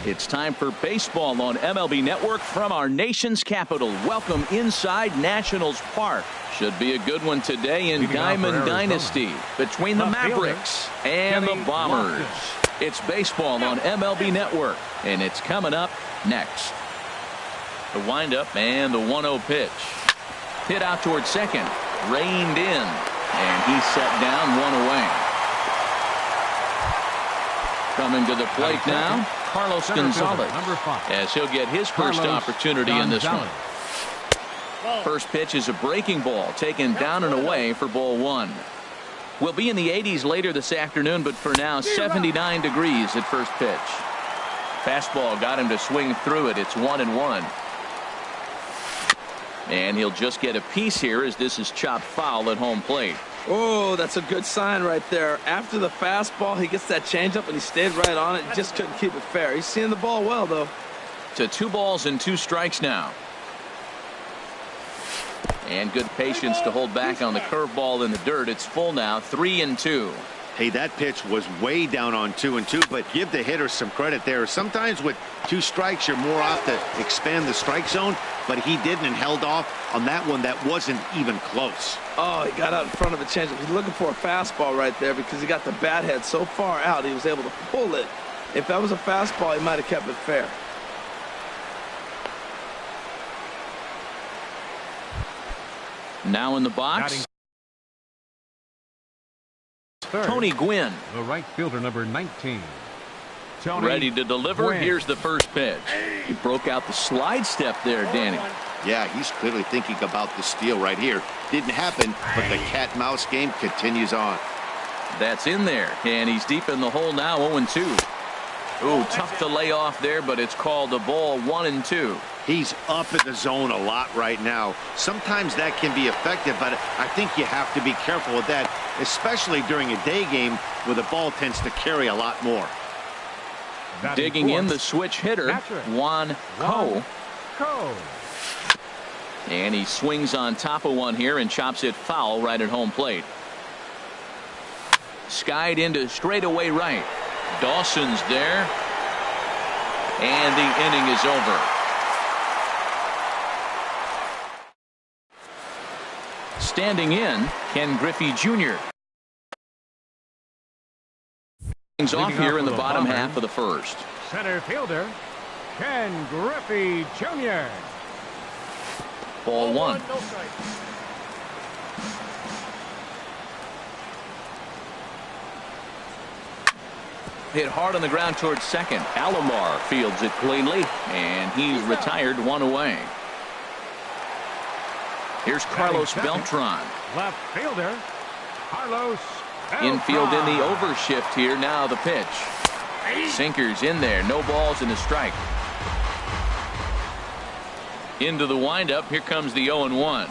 It's time for baseball on MLB Network from our nation's capital. Welcome inside Nationals Park. Should be a good one today in Diamond Dynasty between the Mavericks and the Bombers. It's baseball on MLB Network, and it's coming up next. The windup and the 1-0 pitch. Hit out towards second. Reined in, and he set down one away. Coming to the plate now, Carlos Gonzalez, as he'll get his first opportunity in this one. First pitch is a breaking ball taken down and away for ball one. We'll be in the 80s later this afternoon, but for now 79 degrees at first pitch. Fastball got him to swing through it. It's 1-1. And he'll just get a piece here as this is chopped foul at home plate. Oh, that's a good sign right there. After the fastball, he gets that changeup and he stayed right on it. Just couldn't keep it fair. He's seeing the ball well, though. To 2 balls and 2 strikes now. And good patience to hold back on the curveball in the dirt. It's full now, 3-2. Hey, that pitch was way down on 2-2, but give the hitter some credit there. Sometimes with 2 strikes, you're more off to expand the strike zone, but he didn't and held off on that one that wasn't even close. Oh, he got out in front of the changeup. He's looking for a fastball right there because he got the bat head so far out, he was able to pull it. If that was a fastball, he might have kept it fair. Now in the box, Tony Gwynn. The right fielder, number 19. Tony ready to deliver. Gwynn. Here's the first pitch. He broke out the slide step there, Danny. Yeah, he's clearly thinking about the steal right here. Didn't happen, but the cat-mouse game continues on. That's in there, and he's deep in the hole now, 0-2. Ooh, tough to lay off there, but it's called the ball, 1-2. He's up in the zone a lot right now. Sometimes that can be effective, but I think you have to be careful with that, especially during a day game where the ball tends to carry a lot more. Digging in the switch hitter, Juan Ko. And he swings on top of one here and chops it foul right at home plate. Skied into straightaway right. Dawson's there. And the inning is over. Standing in, Ken Griffey Jr. Things off here in the bottom half of the first. Center fielder, Ken Griffey Jr. Ball one. Hit hard on the ground towards second. Alomar fields it cleanly, and he's retired one away. Here's Carlos Beltran. Left fielder, Carlos Beltran. Infield in the overshift here. Now the pitch. Sinkers in there. No balls and a strike. Into the windup. Here comes the 0-1.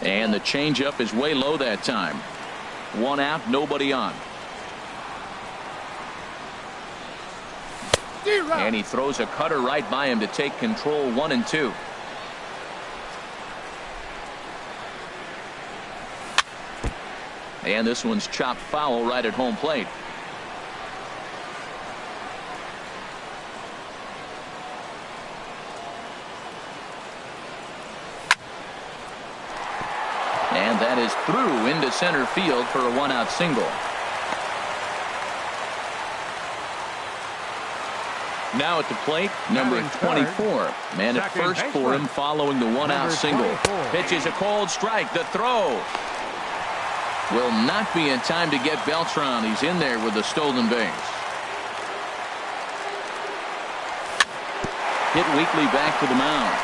And the changeup is way low that time. 1 out, nobody on. And he throws a cutter right by him to take control, 1-2. And this one's chopped foul right at home plate. And that is through into center field for a 1-out single. Now at the plate, number 24. Man at first for him following the 1-out single. Pitches a cold strike. The throw will not be in time to get Beltran. He's in there with a stolen base. Hit weakly back to the mound.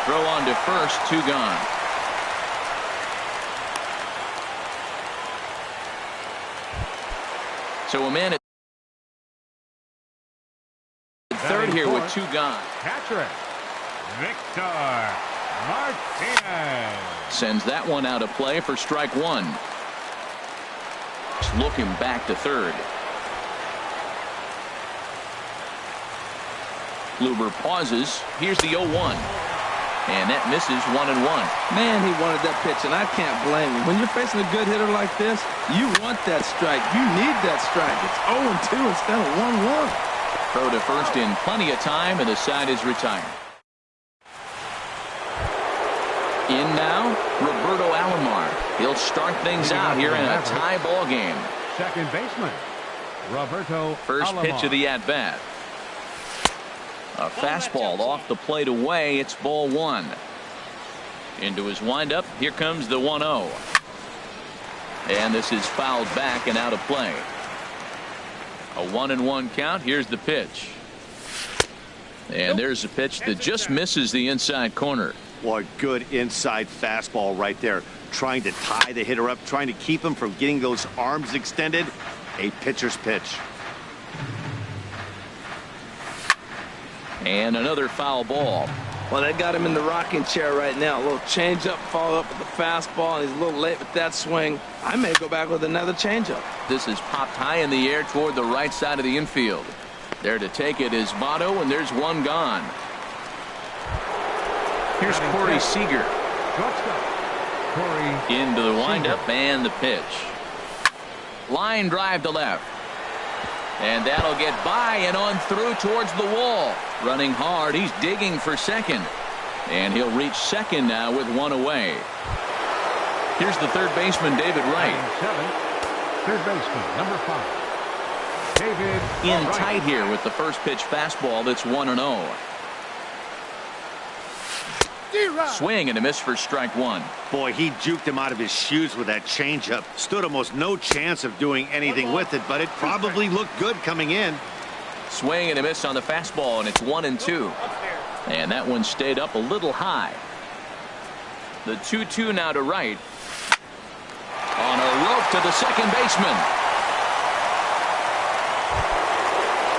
Throw on to first, 2 gone. So a man at third here with 2 gone. Catcher, Victor Martinez. Sends that one out of play for strike 1. Just looking back to third. Kluber pauses. Here's the 0-1. And that misses 1-1. Man, he wanted that pitch, and I can't blame him. When you're facing a good hitter like this, you want that strike. You need that strike. It's 0-2 instead of 1-1. Throw to first in plenty of time, and the side is retired. In now, Roberto Alomar. He'll start things out here in a tie ball game. Second baseman, Roberto First Alomar. pitch of the at-bat. A fastball off the plate away. It's ball one. Into his windup. Here comes the 1-0. And this is fouled back and out of play. A 1-1 count. Here's the pitch. And there's a pitch that just misses the inside corner. Well, a good inside fastball right there. Trying to tie the hitter up, trying to keep him from getting those arms extended. A pitcher's pitch. And another foul ball. Well, they got him in the rocking chair right now. A little changeup, follow up with the fastball, and he's a little late with that swing. I may go back with another changeup. This is popped high in the air toward the right side of the infield. There to take it is Votto, and there's one gone. Here's Corey Seager. Corey Into the windup and the pitch. Line drive to left. And that'll get by and on through towards the wall. Running hard. He's digging for second. And he'll reach second now with one away. Here's the third baseman, David Wright. Third baseman, number 5. David In Wright. tight here with the first pitch fastball that's 1-0. Swing and a miss for strike one. Boy, he juked him out of his shoes with that changeup. Stood almost no chance of doing anything with it, but it probably looked good coming in. Swing and a miss on the fastball, and it's 1-2. And that one stayed up a little high. The 2-2 now to Wright. On a rope to the second baseman.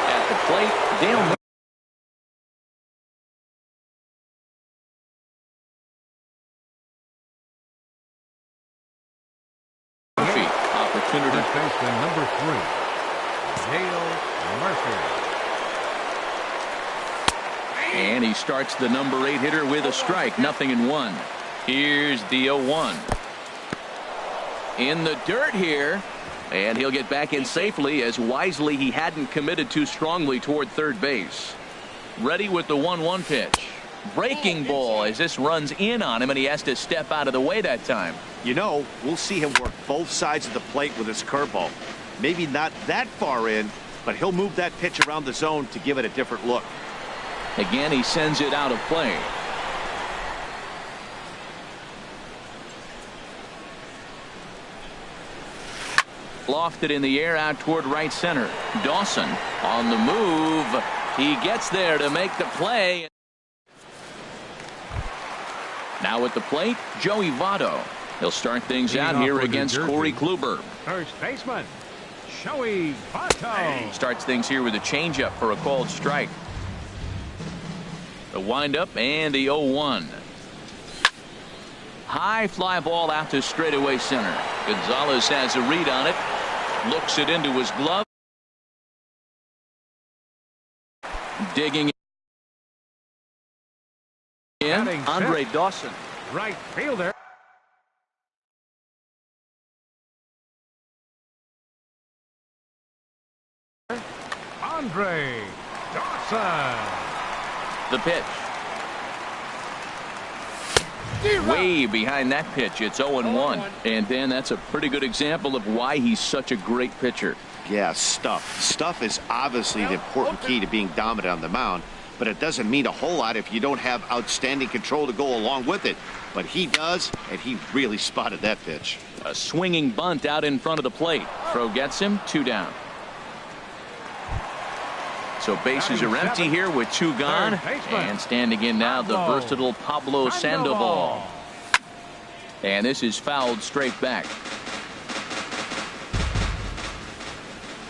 At the plate, Dale Murphy. Opportunity. First baseman, number 3. Dale Murphy. And he starts the number 8 hitter with a strike. 0-1. Here's the 0-1. In the dirt here. And he'll get back in safely, as wisely he hadn't committed too strongly toward third base. Ready with the 1-1 pitch. Breaking ball as this runs in on him, and he has to step out of the way that time. You know, we'll see him work both sides of the plate with his curveball. Maybe not that far in, but he'll move that pitch around the zone to give it a different look. Again, he sends it out of play. Lofted in the air out toward right center. Dawson on the move. He gets there to make the play. Now at the plate, Joey Votto. He'll start things out here against Corey Kluber. First baseman, Joey Votto. Starts things here with a changeup for a called strike. The windup and the 0-1. High fly ball out to straightaway center. Gonzalez has a read on it. Looks it into his glove. Digging in. Andre Dawson. Right fielder. Andre Dawson. The pitch. Way behind that pitch. It's 0-1. And Dan, that's a pretty good example of why he's such a great pitcher. Yeah, stuff. Stuff is obviously the important key to being dominant on the mound, but it doesn't mean a whole lot if you don't have outstanding control to go along with it. But he does, and he really spotted that pitch. A swinging bunt out in front of the plate. Throw gets him. 2 down. So bases are empty here with 2 gone. And standing in now, the versatile Pablo Sandoval. And this is fouled straight back.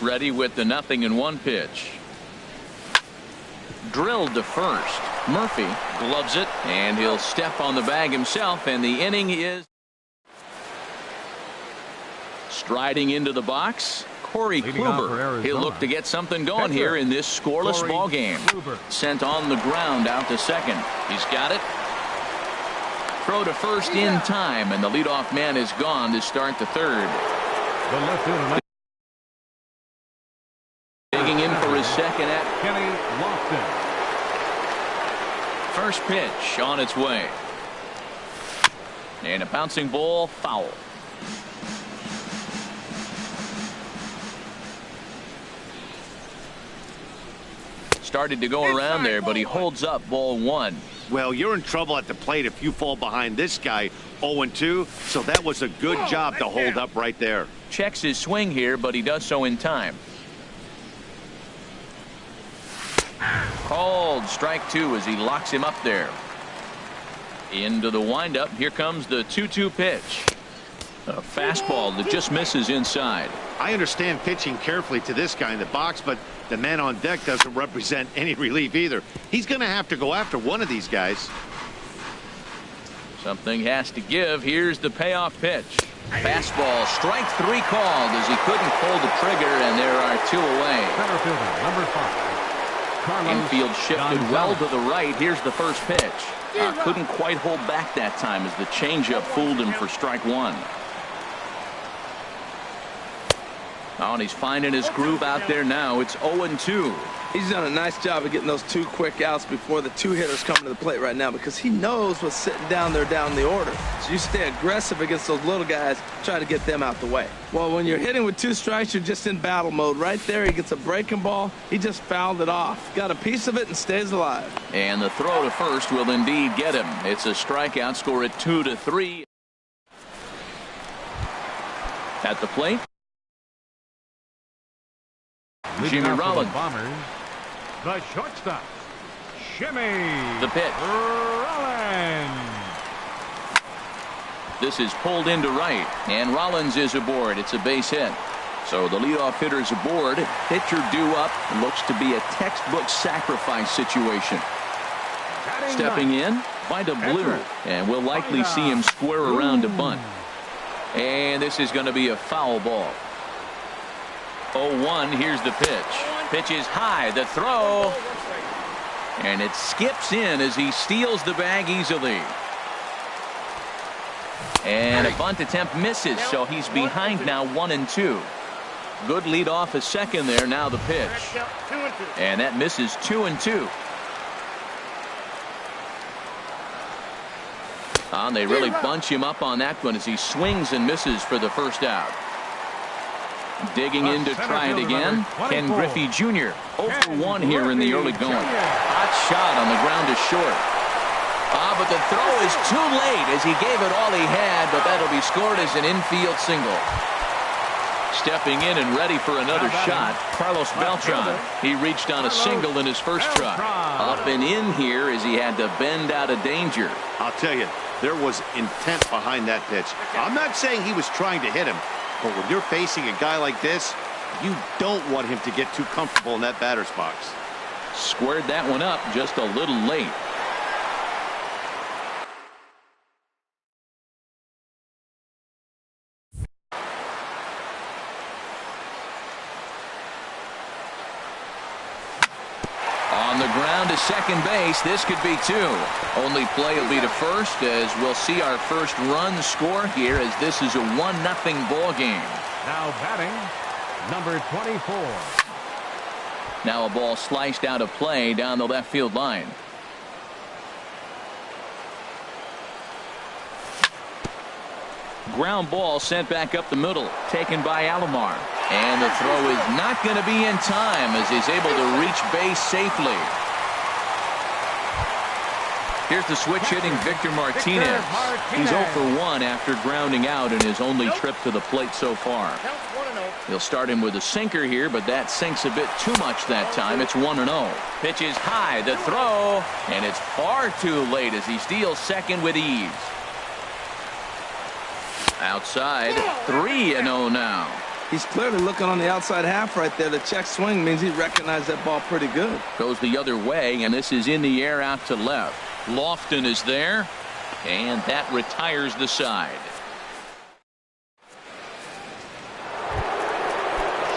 Ready with the 0-1 pitch. Drilled to first. Murphy gloves it, and he'll step on the bag himself, and the inning is striding into the box. Corey Kluber. He'll look to get something going here in this scoreless ball game. Sent on the ground out to second. He's got it. Throw to first in time, and the leadoff man is gone to start the third. The left fielder. Digging in for his second at Kenny Lofton. first pitch on its way. And a bouncing ball, foul. Started to go around there, but he holds up ball one. Well, you're in trouble at the plate if you fall behind this guy 0-2, so that was a good job to hold up right there. Checks his swing here, but he does so in time. Called strike two as he locks him up there. Into the windup. Here comes the 2-2 pitch. A fastball that just misses inside. I understand pitching carefully to this guy in the box, but the man on deck doesn't represent any relief either. He's going to have to go after one of these guys. Something has to give. Here's the payoff pitch. Fastball, strike three called as he couldn't pull the trigger, and there are two away. Center fielder, number 5. Carlos Infield shifted Gonzalez. well to the right. Here's the first pitch. Couldn't quite hold back that time as the changeup fooled him for strike one. Oh, and he's finding his groove out there now. It's 0-2. He's done a nice job of getting those two quick outs before the two hitters come to the plate right now, because he knows what's sitting down there down the order. So you stay aggressive against those little guys, try to get them out the way. Well, when you're hitting with two strikes, you're just in battle mode. Right there, he gets a breaking ball. He just fouled it off. Got a piece of it and stays alive. And the throw to first will indeed get him. It's a strikeout. Score at 2-3. At the plate, Leading Jimmy off for Rollins. the Bombers, the shortstop, Jimmy the pitch. Rollins. This is pulled into right, and Rollins is aboard. It's a base hit. So the leadoff hitter is aboard. Pitcher due up. Looks to be a textbook sacrifice situation. Stepping in by the blue, and we'll likely see him square around to bunt. And this is going to be a foul ball. 0-1. Here's the pitch. Pitch is high. The throw. And it skips in as he steals the bag easily. And a bunt attempt misses, so he's behind now 1-2. Good lead off a second there. Now the pitch. And that misses 2-2. And they really bunch him up on that one as he swings and misses for the first out. Digging in to try it again. Ken Griffey Jr. 0-for-1 here in the early going. Hot shot on the ground is short. But the throw is too late as he gave it all he had, but that'll be scored as an infield single. Stepping in and ready for another shot, Carlos Beltran. He reached on a single in his first try. Up and in here as he had to bend out of danger. I'll tell you, there was intent behind that pitch. I'm not saying he was trying to hit him, but when you're facing a guy like this, you don't want him to get too comfortable in that batter's box. Squared that one up just a little late. On the ground to second base. This could be two. Only play will be to first as we'll see our first run score here as this is a 1-0 ball game. Now batting, number 24. Now a ball sliced out of play down the left field line. Ground ball sent back up the middle, taken by Alomar. And the throw is not going to be in time as he's able to reach base safely. Here's the switch hitting Victor Martinez. He's 0 for 1 after grounding out in his only trip to the plate so far. He'll start him with a sinker here, but that sinks a bit too much that time. It's 1-0. Pitch is high, the throw, and it's far too late as he steals second with ease. Outside, 3-0 now. He's clearly looking on the outside half right there. The check swing means he recognized that ball pretty good. Goes the other way, and this is in the air out to left. Lofton is there, and that retires the side.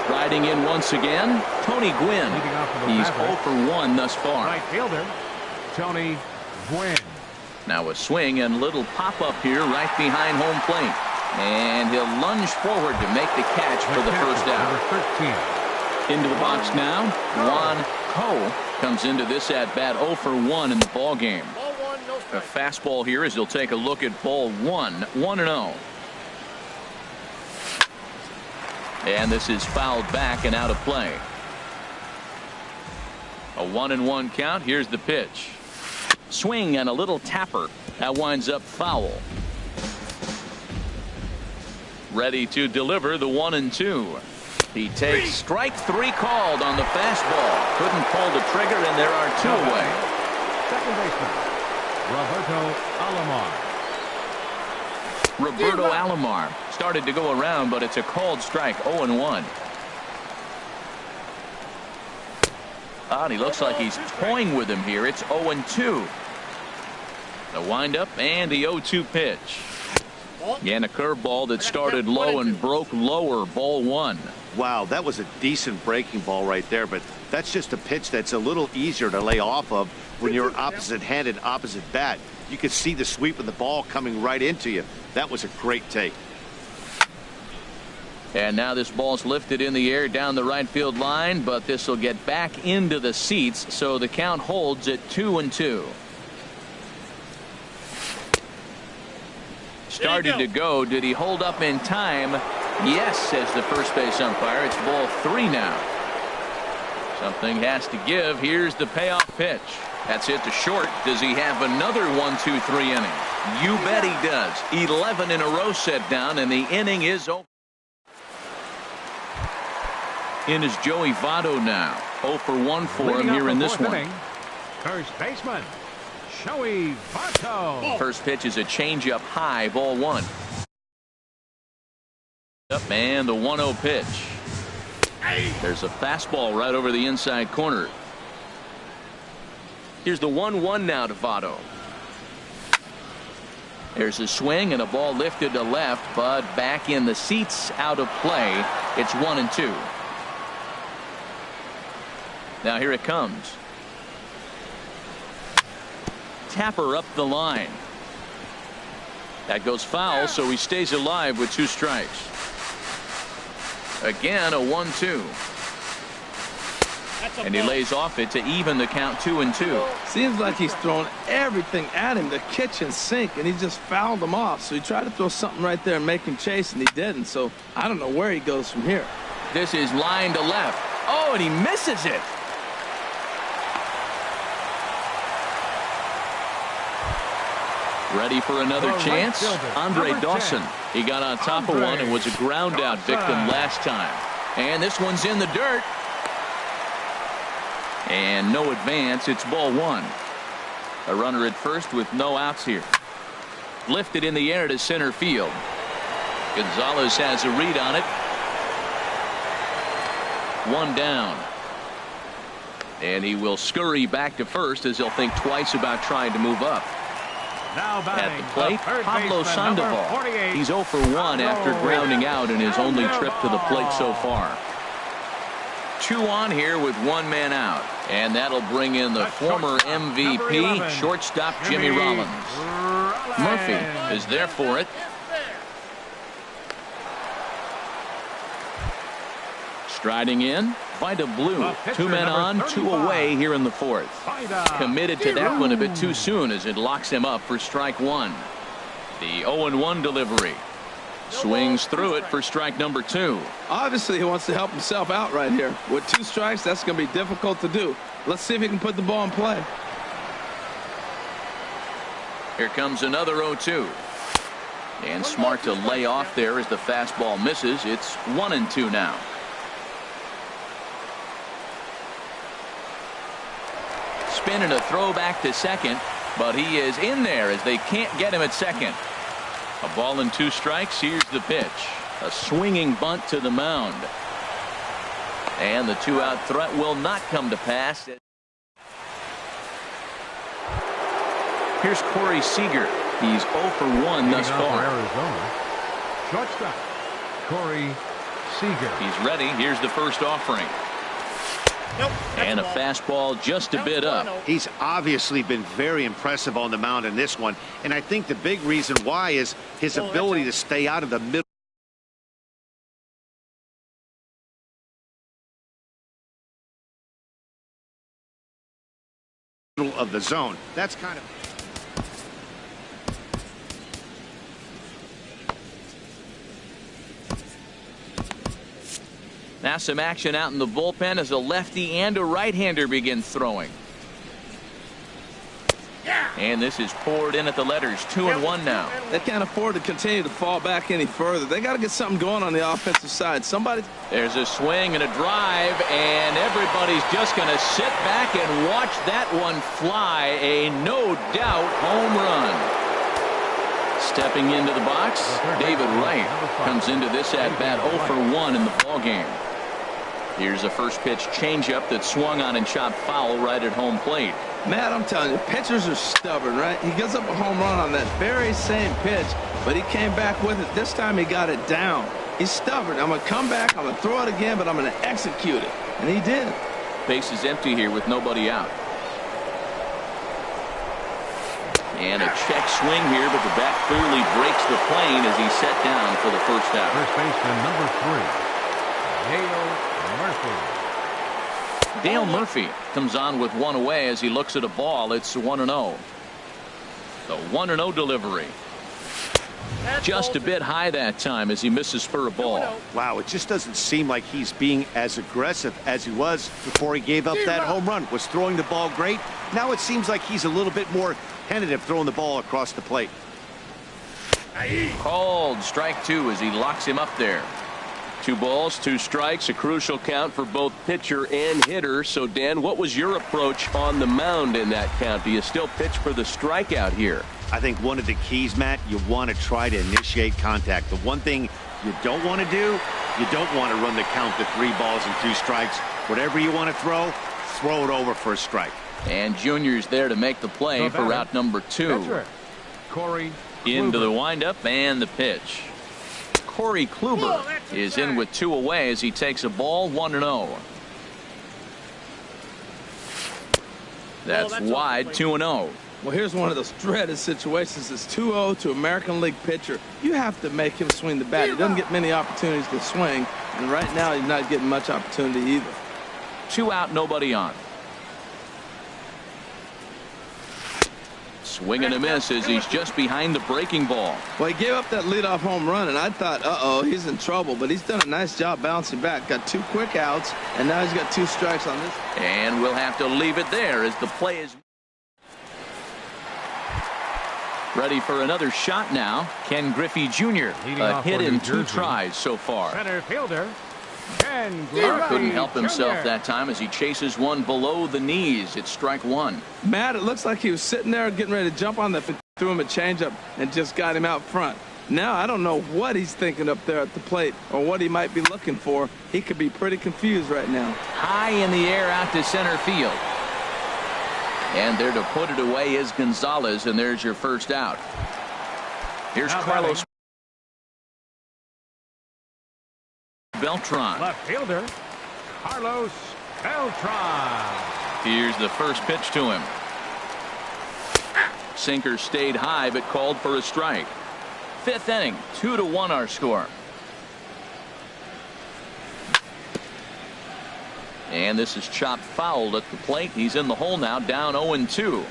Striding in once again, Tony Gwynn. He's 0 for 1 thus far. Right fielder, Tony Gwynn. Now a swing and little pop-up here right behind home plate. And he'll lunge forward to make the catch for the first out. Number 13. Into the box now. Juan Ho comes into this at bat 0 for 1 in the ball game. A fastball here as he'll take a look at ball 1, 1-0. And this is fouled back and out of play. A 1-1 count. Here's the pitch. Swing and a little tapper. That winds up foul. Ready to deliver the 1-2. He takes strike 3 called on the fastball. Couldn't pull the trigger, and there are 2 away. Second baseman, Roberto Alomar. Roberto Alomar started to go around, but it's a called strike. 0-1. And he looks like he's toying with him here. It's 0-2. The windup and the 0-2 pitch. And a curveball that started low and broke lower. Ball 1. Wow, that was a decent breaking ball right there, but that's just a pitch that's a little easier to lay off of when you're opposite-handed, opposite bat. You could see the sweep of the ball coming right into you. That was a great take. And now this ball's lifted in the air down the right field line, but this will get back into the seats, so the count holds at 2-2. Started to go. Did he hold up in time? Yes, says the first base umpire. It's ball 3 now. Something has to give. Here's the payoff pitch. That's hit to short. Does he have another 1-2-3 inning? You bet he does. 11 in a row set down, and the inning is over. In is Joey Votto now. 0 for 1 for him here in this one. First baseman, Joey Votto. First pitch is a changeup high, ball 1. Up and the 1-0 pitch. There's a fastball right over the inside corner. Here's the 1-1 now to Votto. There's a swing and a ball lifted to left, but back in the seats, out of play. It's 1-2. Now here it comes. Tapper up the line. That goes foul, so he stays alive with 2 strikes. Again, a 1-2. And he lays off it to even the count 2-2. Seems like he's thrown everything at him, the kitchen sink, and he just fouled him off. So he tried to throw something right there and make him chase, and he didn't. So I don't know where he goes from here. This is line to left. Oh, and he misses it. Ready for another chance? Andre Dawson. He got on top of one and was a ground out victim last time. And this one's in the dirt. And no advance. It's ball 1. A runner at first with no outs here. Lifted in the air to center field. Gonzalez has a read on it. 1 down. And he will scurry back to first as he'll think twice about trying to move up. Now at the plate, Pablo Sandoval. He's 0 for 1 after grounding out in his only trip to the plate so far. 2 on here with 1 man out. And that'll bring in the former MVP, shortstop Jimmy Rollins. Murphy is there for it. Striding in, Vida Blue. 2 men on, 2 away here in the 4th. Committed to that one a bit too soon as it locks him up for strike 1. The 0-1 delivery. Swings through it for strike number 2. Obviously, he wants to help himself out right here. With 2 strikes, that's going to be difficult to do. Let's see if he can put the ball in play. Here comes another 0-2. And smart to lay off there as the fastball misses. It's 1-2 now. Spin and a throw back to second, but he is in there as they can't get him at second. A ball and 2 strikes. Here's the pitch. A swinging bunt to the mound. And the 2-out threat will not come to pass. Here's Corey Seager. He's 0 for 1 thus far. Arizona, shortstop Corey Seager. He's ready. Here's the first offering. And a fastball just a bit up. He's obviously been very impressive on the mound in this one, and I think the big reason why is his ability to stay out of the middle middle of the zone. That's kind of... Now some action out in the bullpen as a lefty and a right-hander begin throwing. And this is poured in at the letters. 2-1 now. They can't afford to continue to fall back any further. They got to get something going on the offensive side. Somebody. There's a swing and a drive, and everybody's just going to sit back and watch that one fly. A no-doubt home run. Stepping into the box, David Wright comes into this at-bat 0 for 1 in the ballgame. Here's a first pitch changeup that swung on and chopped foul right at home plate. Matt, I'm telling you, pitchers are stubborn, right? He gives up a home run on that very same pitch, but he came back with it. This time he got it down. He's stubborn. I'm going to come back, I'm going to throw it again, but I'm going to execute it. And he did. Base is empty here with nobody out. And a check swing here, but the bat clearly breaks the plane as he's set down for the first out. First baseman number 3, Dale Murphy. Dale Murphy comes on with one away as he looks at a ball. It's 1-0. The 1-0 delivery. Just a bit high that time as he misses for a ball. Wow, it just doesn't seem like he's being as aggressive as he was before he gave up that home run. Was throwing the ball great. Now it seems like he's a little bit more tentative throwing the ball across the plate. Called strike 2 as he locks him up there. 2 balls, 2 strikes, a crucial count for both pitcher and hitter. So, Dan, what was your approach on the mound in that count? Do you still pitch for the strikeout here? I think one of the keys, Matt, you want to try to initiate contact. The one thing you don't want to do, you don't want to run the count to 3 balls and 2 strikes. Whatever you want to throw it over for a strike. And Junior's there to make the play for route number 2. Corey Into the windup and the pitch. Corey Kluber is in with 2 away as he takes a ball 1-0. That's wide 2-0. Well, here's one of those dreaded situations. It's 2-0 to American League pitcher. You have to make him swing the bat. He doesn't get many opportunities to swing, and right now he's not getting much opportunity either. 2 out, nobody on. Swing and a miss as he's just behind the breaking ball. Well, he gave up that leadoff home run, and I thought, uh-oh, he's in trouble. But he's done a nice job bouncing back. Got 2 quick outs, and now he's got 2 strikes on this. And we'll have to leave it there as the play is ready for another shot now. Ken Griffey Jr. A hit in 2 tries so far. Center fielder Ken Couldn't help himself that time as he chases one below the knees. It's strike 1. Matt, it looks like he was sitting there getting ready to jump on the threw him a changeup and just got him out front. Now I don't know what he's thinking up there at the plate or what he might be looking for. He could be pretty confused right now. High in the air out to center field. And there to put it away is Gonzalez, and there's your first out. Here's Carlos Beltran. Left fielder Carlos Beltran. Here's the first pitch to him. Sinker stayed high but called for a strike. 5th inning, 2-1 our score. And this is chopped foul at the plate. He's in the hole now, down 0-2.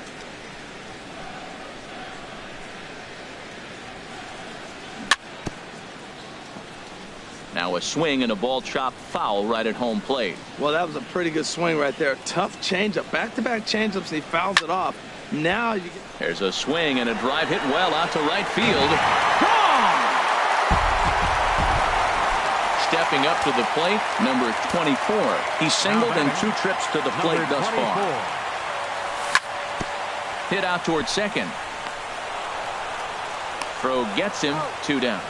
Now a swing and a ball chopped foul right at home plate. Well, that was a pretty good swing right there. Tough changeup. Back-to-back changeups, and he fouls it off. Now you get... There's a swing and a drive hit well out to right field. Gone! Stepping up to the plate, number 24. He's singled in 2 trips to the plate thus far. Hit out towards second. Throw gets him, 2 down.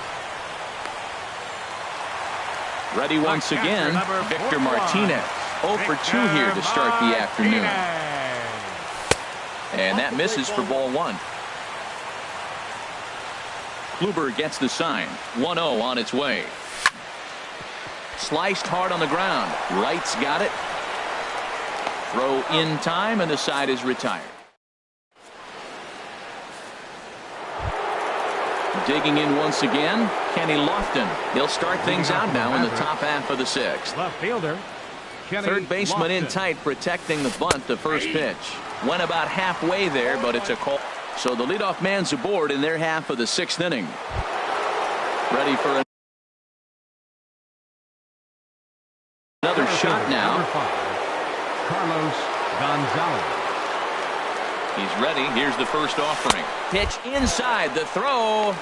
Ready once again, Victor Martinez. 0 for 2 here to start the afternoon. And that misses for ball 1. Kluber gets the sign. 1-0 on its way. Sliced hard on the ground. Wright's got it. Throw in time, and the side is retired. Digging in once again, Kenny Lofton. He'll start things out now in the top half of the 6th. Left fielder Kenny Third baseman in Lofton. tight, protecting the bunt. The first pitch went about halfway there, but it's a call. So the leadoff man's aboard in their half of the 6th inning. Ready for another shot now. Number 5, Carlos Gonzalez. He's ready. Here's the first offering. Pitch inside. The throw.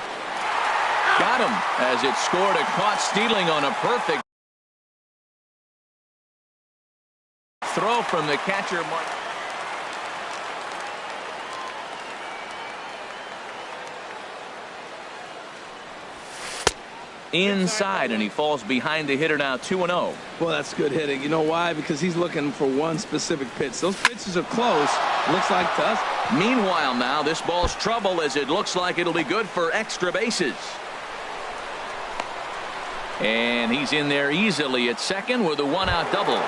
Got him as it scored a caught stealing on a perfect throw from the catcher. Inside, and he falls behind the hitter now. 2-0. Well, that's good hitting. You know why? Because he's looking for one specific pitch. Those pitches are close, looks like to us. Meanwhile, now this ball's trouble as it looks like it'll be good for extra bases. And he's in there easily at second with a 1-out double.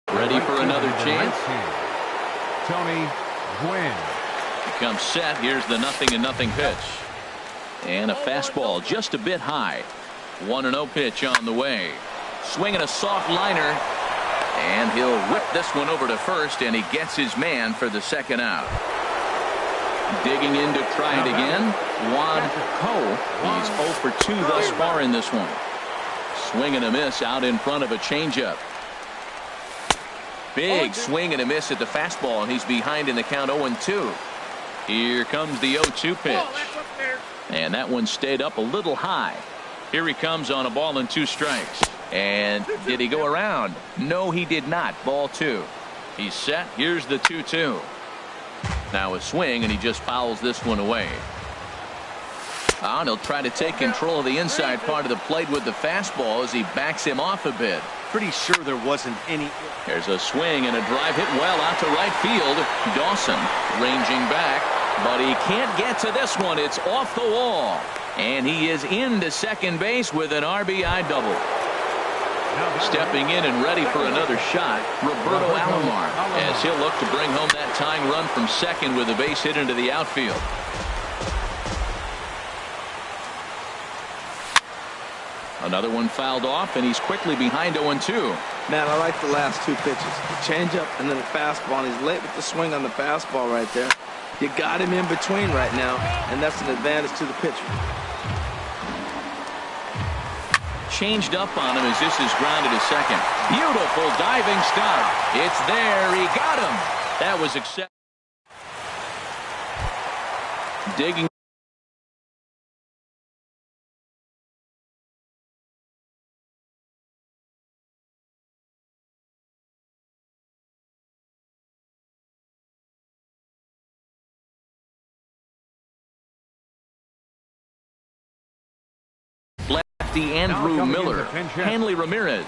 Ready for another chance. Tony Gwynn. He comes set. Here's the 0-0 pitch. And a fastball just a bit high. 1-0 pitch on the way. Swinging a soft liner. And he'll whip this one over to first, and he gets his man for the 2nd out. Digging in to try it again. Juan Ho. He's 0 for 2 thus far in this one. Swing and a miss out in front of a changeup. Big swing and a miss at the fastball, and he's behind in the count 0-2. Here comes the 0-2 pitch. And that one stayed up a little high. Here he comes on a ball and 2 strikes. And did he go around? No, he did not. Ball 2. He's set. Here's the 2-2. Now a swing, and he just fouls this one away. And he'll try to take control of the inside part of the plate with the fastball as he backs him off a bit. Pretty sure there wasn't any. There's a swing and a drive hit well out to right field. Dawson ranging back, but he can't get to this one. It's off the wall, and he is into second base with an RBI double. Stepping in and ready for another shot, Roberto Alomar, as he'll look to bring home that tying run from second with a base hit into the outfield. Another one fouled off, and he's quickly behind 0-2. Man, I like the last 2 pitches. The changeup and then the fastball. And he's late with the swing on the fastball right there. You got him in between right now, and that's an advantage to the pitcher. Changed up on him as this is grounded to second. Beautiful diving stop. It's there. He got him. That was accepted. Digging. Andrew Miller. Hanley Ramirez.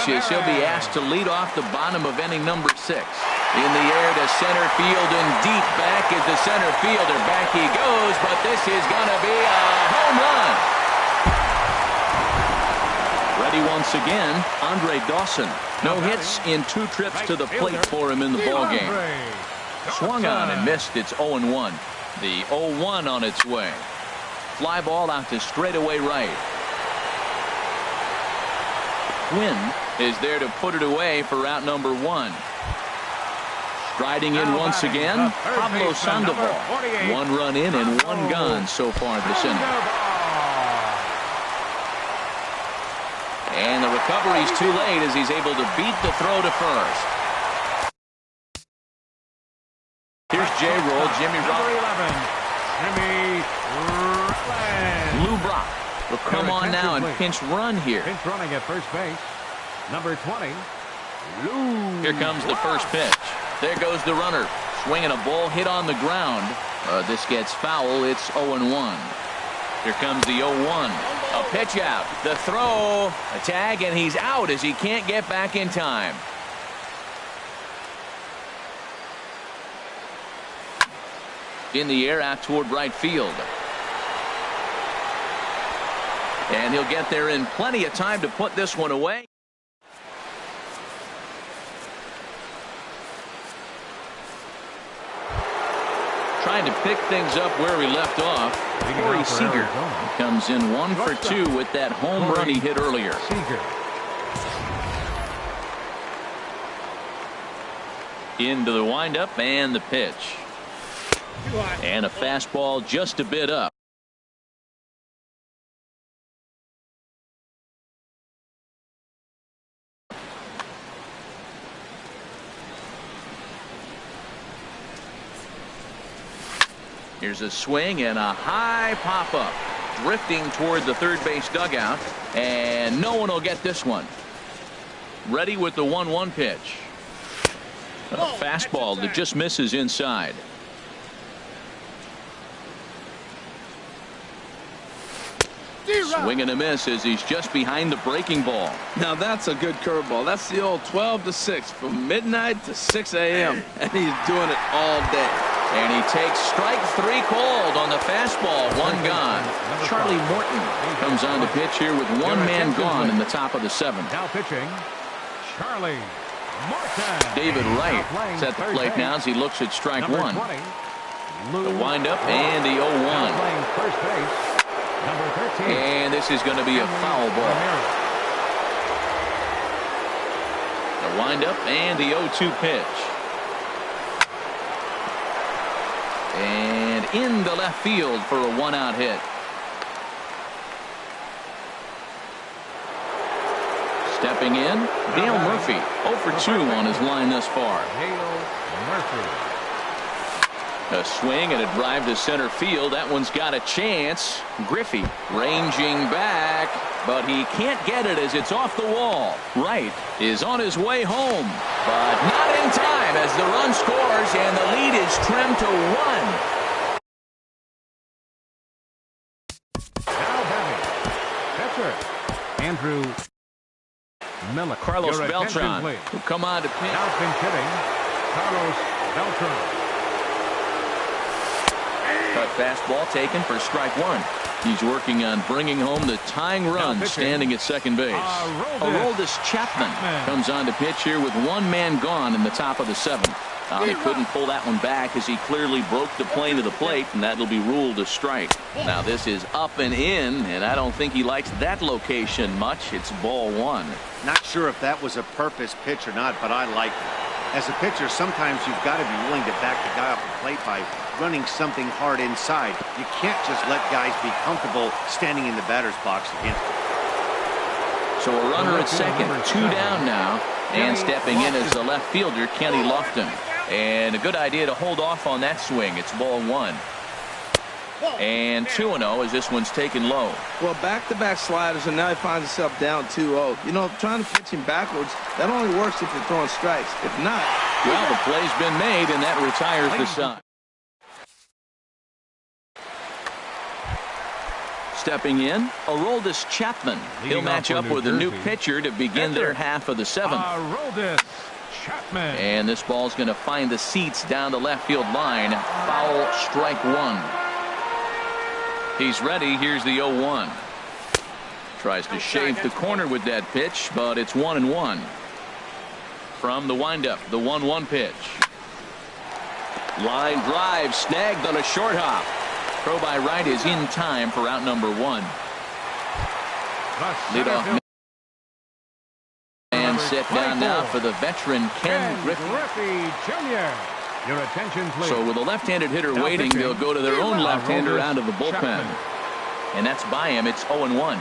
He'll be asked to lead off the bottom of inning number 6. In the air to center field and deep back is the center fielder. Back he goes, but this is going to be a home run. Ready once again, Andre Dawson. No hits in 2 trips to the plate for him in the ballgame. Swung on and missed. It's 0-1. The 0-1 on its way. Fly ball out to straightaway right. Quinn is there to put it away for out number 1. Striding in once again, Pablo Sandoval. 1 run in and 1 gone so far this inning. And the recovery's too late as he's able to beat the throw to first. Here's J-Roll, Jimmy Lou Brock will come on now and pinch run here. Pinch running at first base. Number 20. Lou. Here comes the first pitch. There goes the runner. Swinging a ball hit on the ground. This gets foul. It's 0-1. Here comes the 0-1. A pitch out. The throw. A tag, and he's out as he can't get back in time. In the air out toward right field. And he'll get there in plenty of time to put this one away. trying to pick things up where we left off. Corey Seager comes in 1 for 2 with that home run he hit earlier. Into the windup and the pitch. And a fastball just a bit up. Here's a swing and a high pop-up. Drifting toward the third base dugout. And no one will get this one. Ready with the 1-1 pitch. A fastball that just misses inside. Swing and a miss as he's just behind the breaking ball. Now that's a good curveball. That's the old 12-6 from midnight to 6 a.m. and he's doing it all day. And he takes strike 3 called on the fastball. 1 gone. Charlie Morton comes on to pitch here with 1 man gone in the top of the 7th. Now pitching, Charlie Morton. David Wright is at the plate now as he looks at strike 1. The windup and the 0-1. First base. Number 13. And this is going to be a foul ball. The windup and the 0-2 pitch. And into left field for a 1-out hit. Stepping in, Dale Murphy. 0 for 2 on his line thus far. Dale Murphy. A swing and a drive to center field. That one's got a chance. Griffey ranging back, but he can't get it as it's off the wall. Wright is on his way home, but not in time as the run scores and the lead is trimmed to 1. Now batting, catcher Andrew Miller. Carlos Beltran will come on to pitch. Now pinch hitting, Carlos Beltran. Cut fastball taken for strike 1. He's working on bringing home the tying run standing at second base. Aroldis Chapman comes on to pitch here with 1 man gone in the top of the 7th. He couldn't pull that one back as he clearly broke the plane of the plate, and that'll be ruled a strike. Now this is up and in, and I don't think he likes that location much. It's ball 1. Not sure if that was a purpose pitch or not, but I like it. As a pitcher, sometimes you've got to be willing to back the guy off the plate by running something hard inside. You can't just let guys be comfortable standing in the batter's box against him. So a runner at second, 2 down now, and stepping in as the left fielder, Kenny Lofton. And a good idea to hold off on that swing. It's ball 1. And 2-0 as this one's taken low. Well, back-to-back sliders, and now he finds himself down 2-0. You know, trying to pitch him backwards, that only works if you're throwing strikes. If not, well, the play's been made, and that retires the side. Stepping in, Aroldis Chapman. He'll match up with a new pitcher to begin their half of the 7th. Aroldis Chapman. And this ball's going to find the seats down the left field line. Foul, strike 1. He's ready. Here's the 0-1. Tries to shave the corner with that pitch, but it's 1-1. From the windup, the 1-1 pitch. Line drive snagged on a short hop. Throw by Wright is in time for out number 1. Leadoff man set down now for the veteran Ken Griffey Jr. Your attention, please. So with a left-handed hitter waiting, they'll go to their own left-hander out of the bullpen. And that's by him. It's 0-1.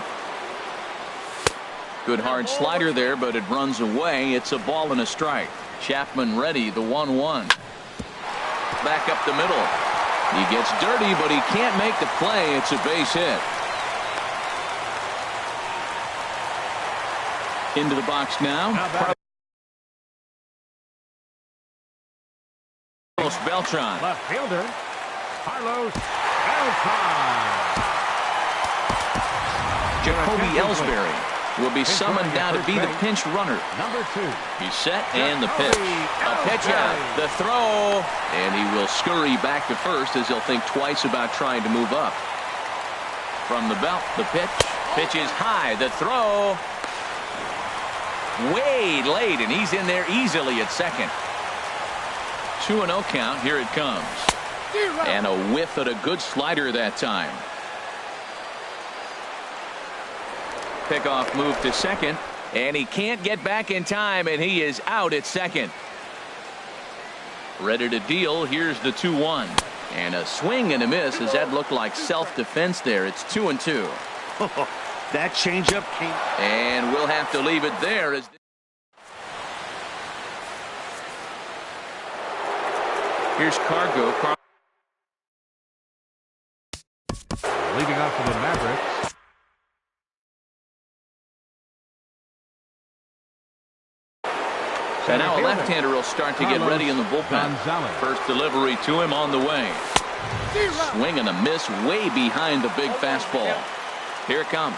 Good hard slider there, but it runs away. It's a ball and a strike. Chapman ready, the 1-1. Back up the middle. He gets dirty, but he can't make the play. It's a base hit. Into the box now. Carlos Beltran. Left fielder, Carlos Beltran. Jacoby Ellsbury will be summoned down to be the pinch runner. Number 2. He's set and the pitch. A pitch out. The throw. And he will scurry back to first as he'll think twice about trying to move up. From the belt, the pitch. Pitch is high. The throw. Way late, and he's in there easily at second. 2-0 count. Here it comes. And a whiff at a good slider that time. Pickoff move to second, and he can't get back in time, and he is out at second. Ready to deal. Here's the 2-1. And a swing and a miss, as that looked like self-defense there. It's 2-2. That changeup came. And we'll have to leave it there. As here's Cargo. Leading off for the Mavericks. So now a left-hander will start to get ready in the bullpen. First delivery to him on the way. Swing and a miss way behind the big fastball. Here it comes.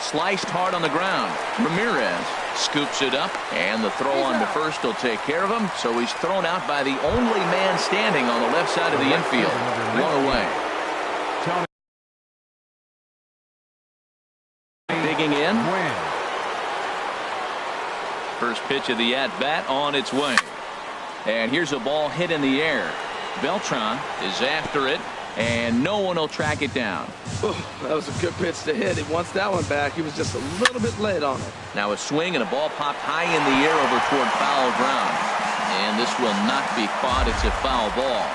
Sliced hard on the ground. Ramirez scoops it up, and the throw on to first will take care of him. So he's thrown out by the only man standing on the left side of the infield. One away. Digging in. First pitch of the at-bat on its way. And here's a ball hit in the air. Beltran is after it, and no one will track it down. Oh, that was a good pitch to hit. He wants that one back. He was just a little bit late on it. Now a swing and a ball popped high in the air over toward foul ground. And this will not be caught. It's a foul ball.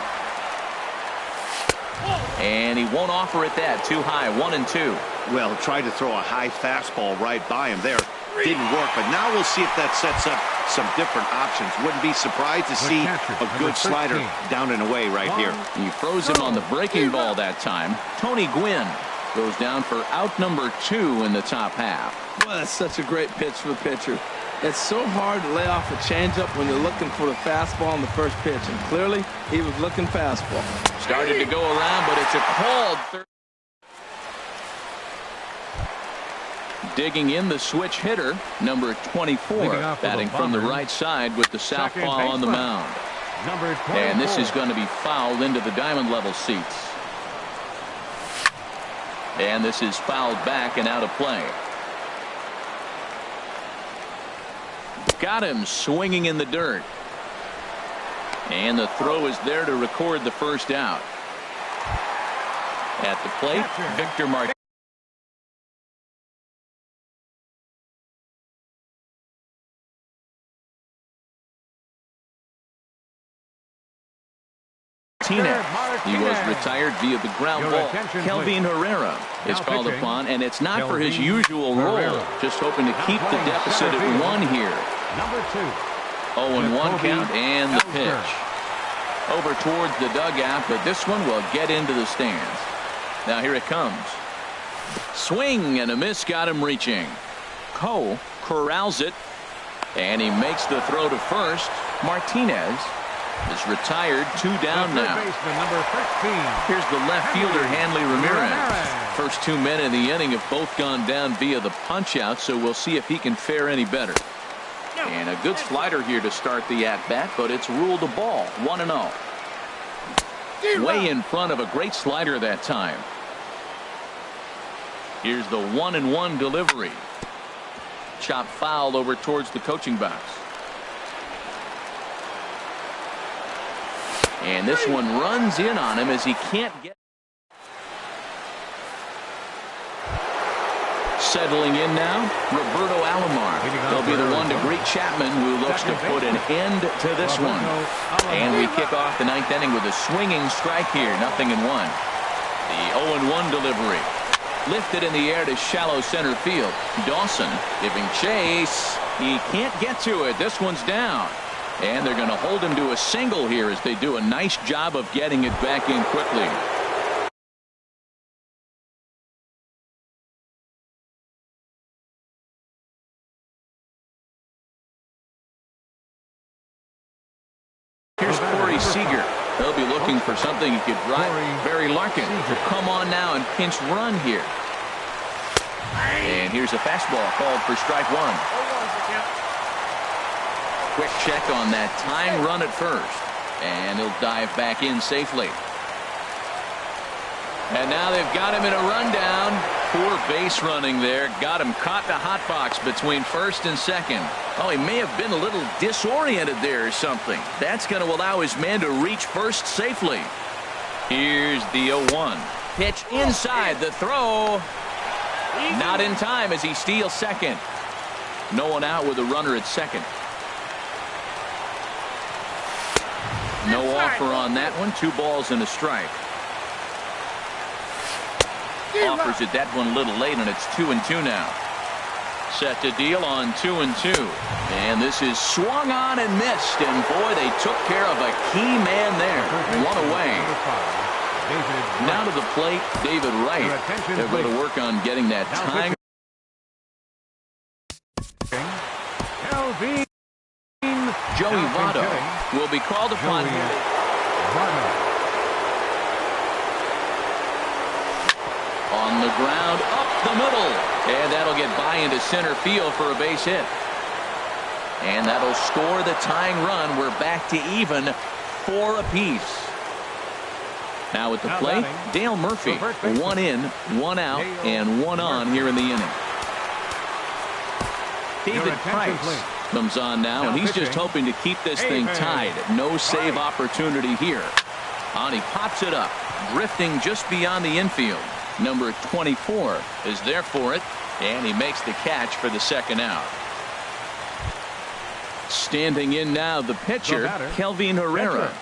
And he won't offer it that. Too high. 1-2. Well, tried to throw a high fastball right by him there. Didn't work, but now we'll see if that sets up some different options. Wouldn't be surprised to see a good slider down and away right here. He froze him on the breaking ball that time. Tony Gwynn goes down for out number 2 in the top half. Well, that's such a great pitch for the pitcher. It's so hard to lay off a changeup when you're looking for the fastball on the first pitch, and clearly he was looking fastball. Started to go around, but it's a called third. Digging in the switch hitter, number 24, batting from the right side with the southpaw on the mound. And this is going to be fouled into the diamond level seats. And this is fouled back and out of play. Got him swinging in the dirt. And the throw is there to record the first out. At the plate, Victor Martinez. He was retired via the ground ball. Kelvin Herrera is called upon, and it's not for his usual role. Just hoping to keep the deficit at 1 here. 0-1 count, and the pitch. Over towards the dugout, but this one will get into the stands. Now here it comes. Swing and a miss, got him reaching. Cole corrals it, and he makes the throw to first. Martinez is retired. 2 down now. Here's the left fielder, Hanley Ramirez. First 2 men in the inning have both gone down via the punch out, so we'll see if he can fare any better. And a good slider here to start the at-bat, but it's ruled a ball. 1-0. Way in front of a great slider that time. Here's the 1-1 delivery. Chop foul over towards the coaching box. And this one runs in on him as he can't get. Settling in now, Roberto Alomar. He'll be the one to greet Chapman, who looks to put an end to this one. And we kick off the 9th inning with a swinging strike here. 0-1. The 0-1 delivery. Lifted in the air to shallow center field. Dawson giving chase. He can't get to it. This one's down. And they're going to hold him to a single here as they do a nice job of getting it back in quickly. Here's Corey Seager. They'll be looking for something he could drive. Barry Larkin will come on now and pinch run here. And here's a fastball called for strike 1. Quick check on that time run at first. And he'll dive back in safely. And now they've got him in a rundown. Poor base running there. Got him caught in the hot box between first and second. Oh, he may have been a little disoriented there or something. That's going to allow his man to reach first safely. Here's the 0-1. Pitch inside. The throw. Not in time as he steals second. No one out with a runner at second. No offer on that one. 2 balls and a strike. Offers it that one a little late, and it's 2-2 now. Set to deal on 2-2. And this is swung on and missed. And boy, they took care of a key man there. One away. Now to the plate, David Wright. They're going to work on getting that time. Joey Votto will be called upon. On the ground, up the middle. And that'll get by into center field for a base hit. And that'll score the tying run. We're back to even 4 apiece. Now at the plate, Dale Murphy. 1 in, 1 out, and 1 on here in the inning. David Price comes on now, and he's just hoping to keep this thing tied. No save opportunity here. And he pops it up, drifting just beyond the infield. Number 24 is there for it, and he makes the catch for the second out. Standing in now, the pitcher, Kelvin Herrera.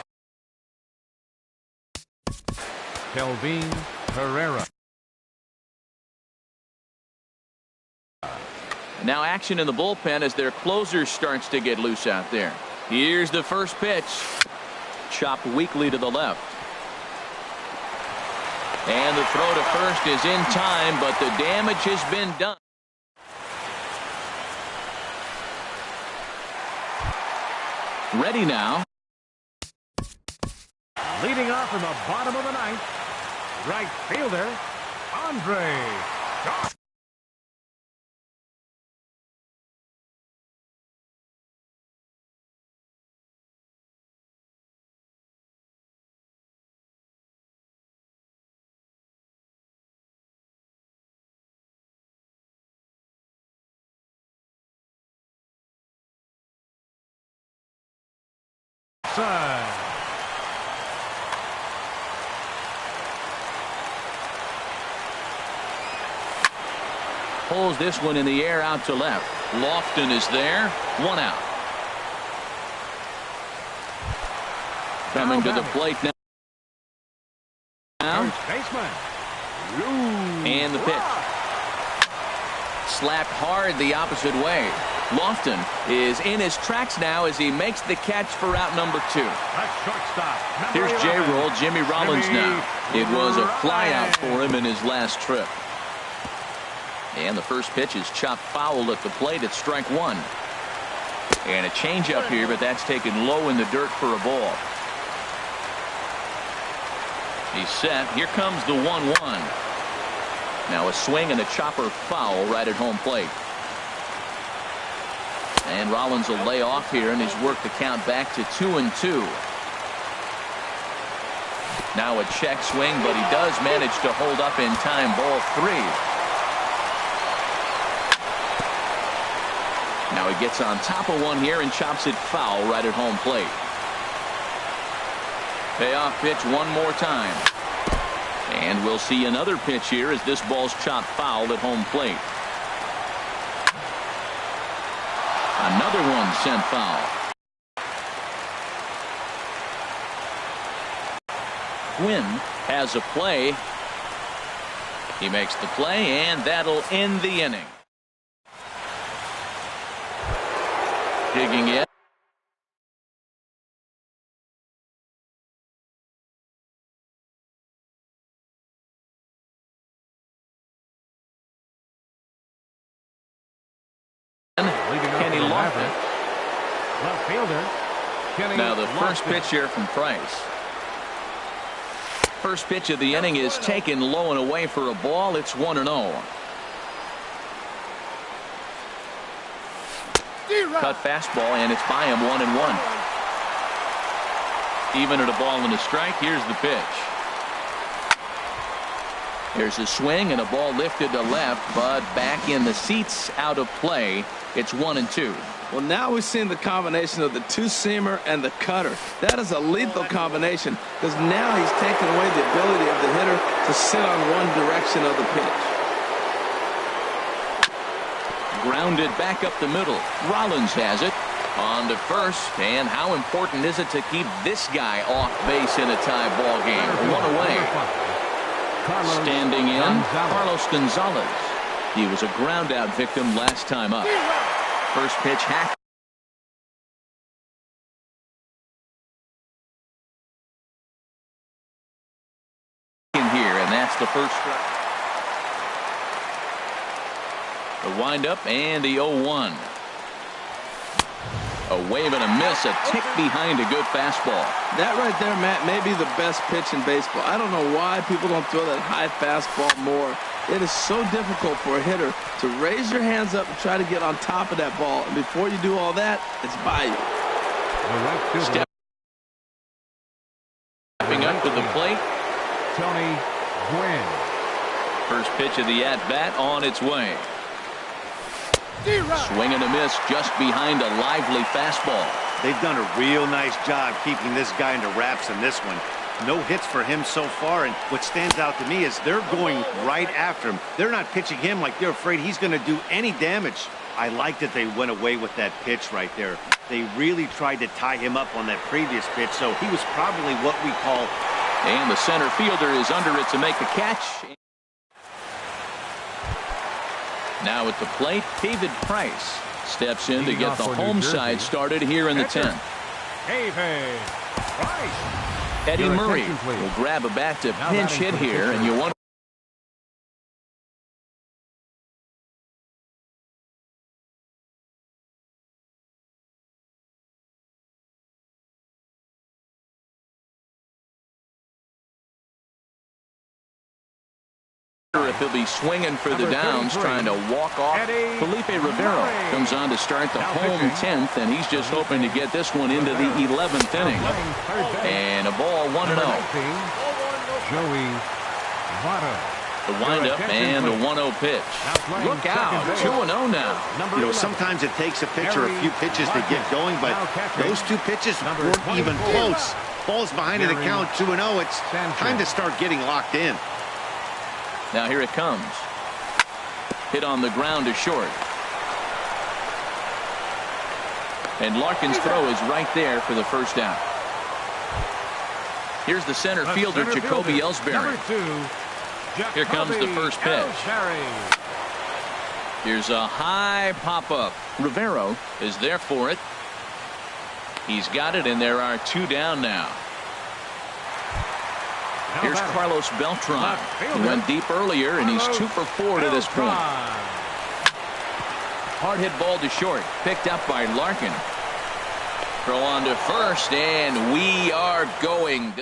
Kelvin Herrera. Now action in the bullpen as their closer starts to get loose out there. Here's the first pitch. Chopped weakly to the left. And the throw to first is in time, but the damage has been done. Ready now. Leading off in the bottom of the ninth, right fielder, Andre Shaw. Pulls this one in the air out to left. Lofton is there. 1 out. Coming to the plate now. And the pitch. Slapped hard the opposite way. Lofton is in his tracks now as he makes the catch for out number 2. Here's J-Roll, Jimmy Rollins now. It was a fly out for him in his last trip. And the first pitch is chopped foul at the plate at strike 1. And a changeup here, but that's taken low in the dirt for a ball. He's set. Here comes the 1-1. Now a swing and a chopper foul right at home plate. And Rollins will lay off here, and he's worked the count back to 2-2. Now a check swing, but he does manage to hold up in time. Ball 3. Now he gets on top of one here and chops it foul right at home plate. Payoff pitch one more time. And we'll see another pitch here as this ball's chopped foul at home plate. Another one sent foul. Quinn has a play. He makes the play, and that'll end the inning. Digging in. Kenny Lofton. Left fielder. Now the first pitch here from Price. First pitch of the inning is taken low and away for a ball. It's 1-0. Cut fastball, and it's by him 1-1. Even at a ball and a strike. Here's the pitch. There's a swing and a ball lifted to left, but back in the seats, out of play. It's 1-2. Well, now we've seen the combination of the two-seamer and the cutter. That is a lethal combination because now he's taken away the ability of the hitter to sit on one direction of the pitch. Grounded back up the middle. Rollins has it. On to first, and how important is it to keep this guy off base in a tie ball game? One away. Standing in, Carlos Gonzalez. He was a ground-out victim last time up. First pitch hacked. In here, and that's the first strike. The windup and the 0-1. A wave and a miss, a tick behind a good fastball. That right there, Matt, may be the best pitch in baseball. I don't know why people don't throw that high fastball more. It is so difficult for a hitter to raise your hands up and try to get on top of that ball. And before you do all that, it's by you. Stepping up to the plate. Tony Gwynn. First pitch of the at-bat on its way. Swing and a miss just behind a lively fastball. They've done a real nice job keeping this guy into wraps in this one. No hits for him so far, and what stands out to me is they're going right after him. They're not pitching him like they're afraid he's going to do any damage. I like that they went away with that pitch right there. They really tried to tie him up on that previous pitch, so he was probably what we call... And the center fielder is under it to make the catch. Now at the plate, David Price steps in to get the home side started here in the 10th. David Price. Eddie Murray will grab a bat to pinch hit here, and you wonder. If he'll be swinging for the downs, trying to walk off. Felipe Rivero comes on to start the home 10th, and he's just hoping to get this one into the 11th inning. And a ball 1-0. Joey Votto. The windup and the 1-0 pitch. Look out, 2-0 now. You know, sometimes it takes a pitcher a few pitches to get going, but those two pitches weren't even close. Ball's behind in the count, 2-0. It's time to start getting locked in. Now here it comes. Hit on the ground to short. And Larkin's throw is right there for the first out. Here's the center fielder, Jacoby Ellsbury. Here comes the first pitch. Here's a high pop-up. Rivero is there for it. He's got it, and there are two down now. Here's Carlos Beltran. He went deep earlier, and he's 2 for 4 to this point. Hard hit ball to short. Picked up by Larkin. Throw on to first, and we are going.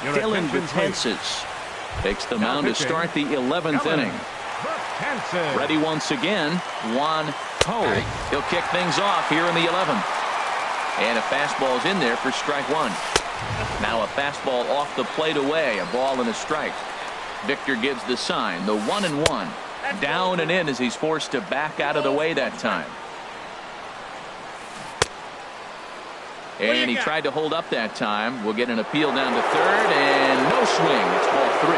Dylan Betances takes the mound to start the 11th inning. Ready once again, Juan Ho. He'll kick things off here in the 11th. And a fastball's in there for strike one. Now a fastball off the plate away, a ball and a strike. Victor gives the sign, the 1-1. Down and in as he's forced to back out of the way that time. And he tried to hold up that time. We'll get an appeal down to third, and no swing. It's ball 3.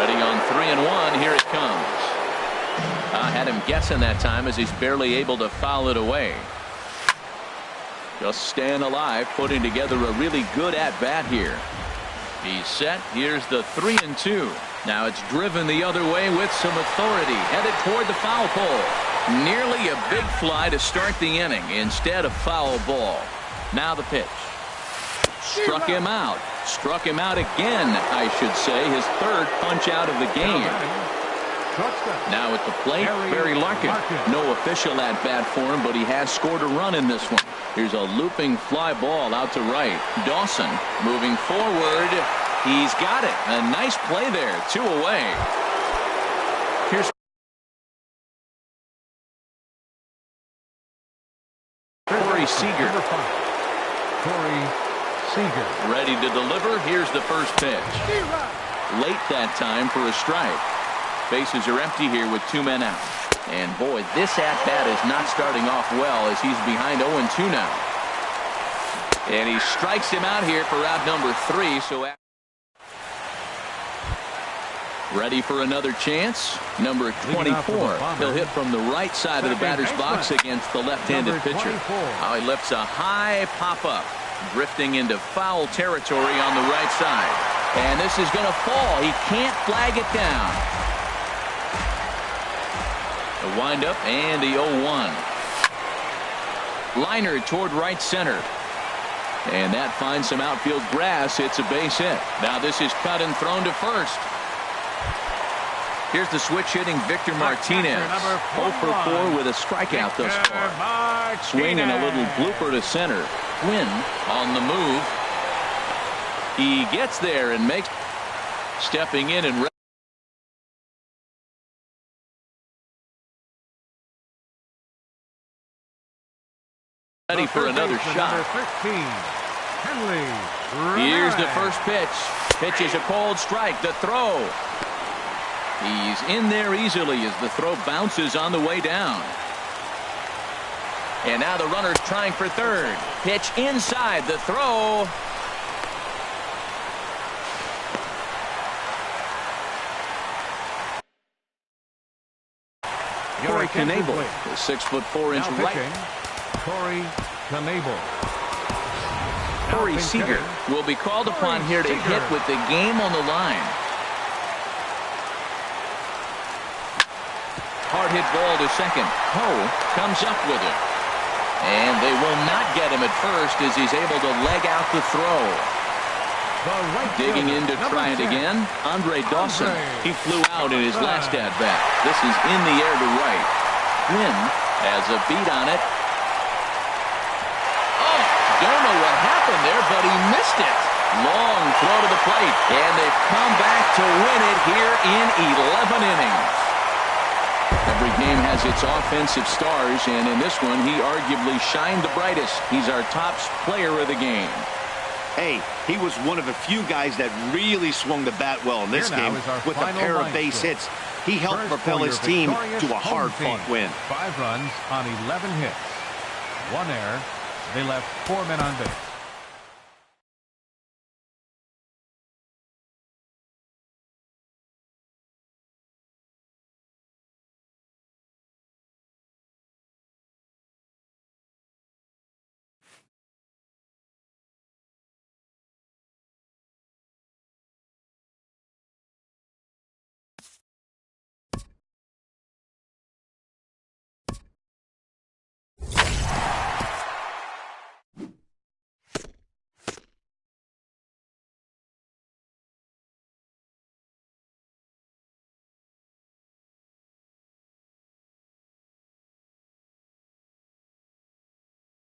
Ready on 3-1. Here it comes. Had him guessing that time as he's barely able to foul it away. Just staying alive, putting together a really good at-bat here. He's set. Here's the 3-2. Now it's driven the other way with some authority. Headed toward the foul pole. Nearly a big fly to start the inning. Instead, a foul ball. Now the pitch. Struck him out. Struck him out again, I should say. His third punch out of the game. Now at the plate, Barry Larkin. No official at-bat for him, but he has scored a run in this one. Here's a looping fly ball out to right. Dawson moving forward. He's got it. A nice play there. 2 away. Here's Corey Seager. Corey Seager. Ready to deliver. Here's the first pitch. Late that time for a strike. Bases are empty here with 2 men out. And boy, this at-bat is not starting off well as he's behind 0-2 now. And he strikes him out here for out number 3. So ready for another chance. Number 24. He'll hit from the right side of the batter's box against the left-handed pitcher. Now he lifts a high pop-up, drifting into foul territory on the right side. And this is going to fall. He can't flag it down. The windup and the 0-1. Liner toward right center. And that finds some outfield grass. It's a base hit. Now this is cut and thrown to first. Here's the switch hitting Victor Martinez. 0 for 4 with a strikeout thus far. Swinging a little blooper to center. Quinn on the move. He gets there and makes. Stepping in and ready for another shot. Here's the first pitch. Pitches a cold strike. The throw. He's in there easily as the throw bounces on the way down. And now the runner's trying for third. Pitch inside. The throw. Corey Knebel, the 6'4" right. Corey Knebel. Corey Seager will be called upon here to hit with the game on the line. Hard hit ball to second. Poe comes up with it. And they will not get him at first as he's able to leg out the throw. Digging in to try it again. Andre Dawson. He flew out in his last at-bat. This is in the air to right. Quinn has a beat on it. Oh, don't know what happened there, but he missed it. Long throw to the plate. And they've come back to win it here in 11 innings. Every game has its offensive stars, and in this one, he arguably shined the brightest. He's our top player of the game. Hey, he was one of a few guys that really swung the bat well in this game with a pair of base hits. He helped propel his team to a hard-fought win. 5 runs on 11 hits. 1 error. They left 4 men on base.